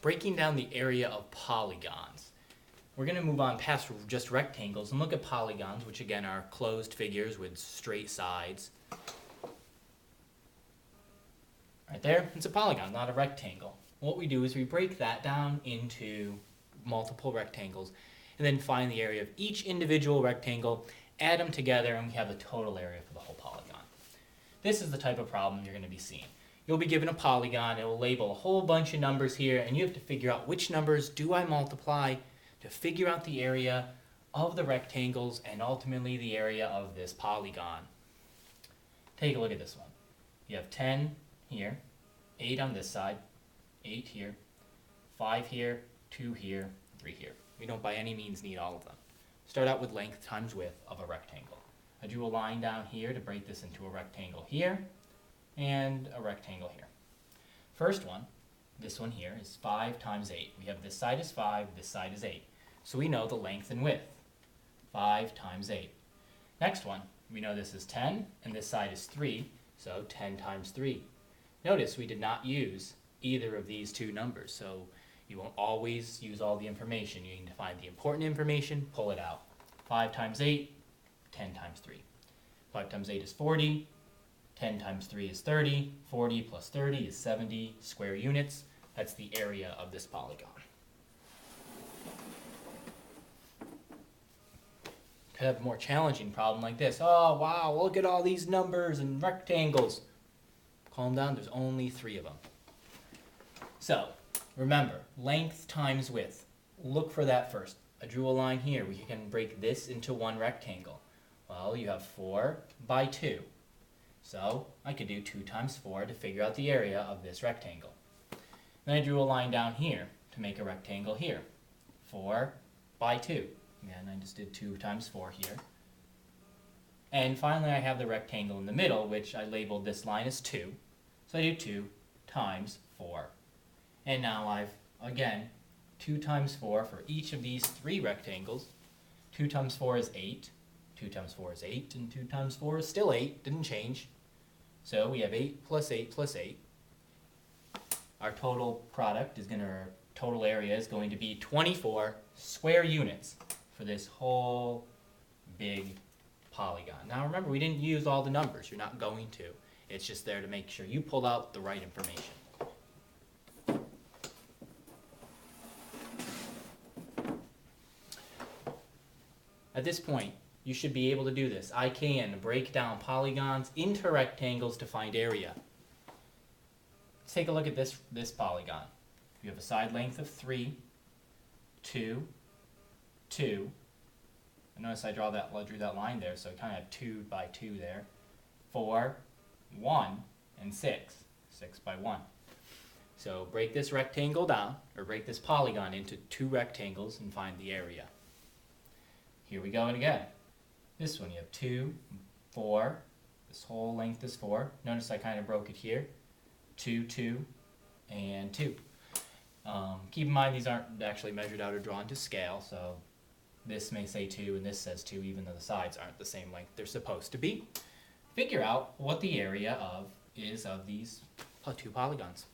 breaking down the area of polygons. We're going to move on past just rectangles and look at polygons, which again are closed figures with straight sides. Right there, it's a polygon, not a rectangle. What we do is we break that down into multiple rectangles and then find the area of each individual rectangle, add them together, and we have the total area for the whole polygon. This is the type of problem you're going to be seeing. You'll be given a polygon, it will label a whole bunch of numbers here, and you have to figure out which numbers do I multiply to figure out the area of the rectangles and ultimately the area of this polygon. Take a look at this one. You have 10 here, 8 on this side, 8 here, 5 here, 2 here, 3 here. We don't by any means need all of them. Start out with length times width of a rectangle. I drew a line down here to break this into a rectangle here and a rectangle here. First one, this one here, is 5 times 8. We have this side is 5, this side is 8. So we know the length and width. 5 times 8. Next one, we know this is 10 and this side is 3, so 10 times 3. Notice we did not use either of these two numbers, so you won't always use all the information. You need to find the important information, pull it out. 5 times 8, 10 times 3. 5 times 8 is 40, 10 times 3 is 30, 40 plus 30 is 70 square units. That's the area of this polygon. Could have a more challenging problem like this. Oh wow, look at all these numbers and rectangles. Calm down, there's only 3 of them. So, remember, length times width. Look for that first. I drew a line here. We can break this into one rectangle. Well, you have 4 by 2. So, I could do 2 times 4 to figure out the area of this rectangle. Then I drew a line down here to make a rectangle here. 4 by 2. Again, I just did 2 times 4 here. And finally, I have the rectangle in the middle, which I labeled this line as 2. So I do 2 times 4. And now I've, again, 2 times 4 for each of these 3 rectangles. 2 times 4 is 8. 2 times 4 is 8, and 2 times 4 is still 8, didn't change. So we have 8 plus 8 plus 8. Our total product is total area is going to be 24 square units for this whole big polygon. Now remember, we didn't use all the numbers. You're not going to. It's just there to make sure you pull out the right information. At this point, you should be able to do this. I can break down polygons into rectangles to find area. Let's take a look at this polygon. You have a side length of 3, 2, 2. And notice I drew that line there, so I kind of have 2 by 2 there. 4, 1, and 6. 6 by 1. So break this rectangle down, or break this polygon into 2 rectangles and find the area. Here we go again. This one you have 2, 4. This whole length is 4. Notice I kind of broke it here. 2, 2, and 2. Keep in mind these aren't actually measured out or drawn to scale, so this may say 2 and this says 2 even though the sides aren't the same length they're supposed to be. Figure out what the area is of these 2 polygons.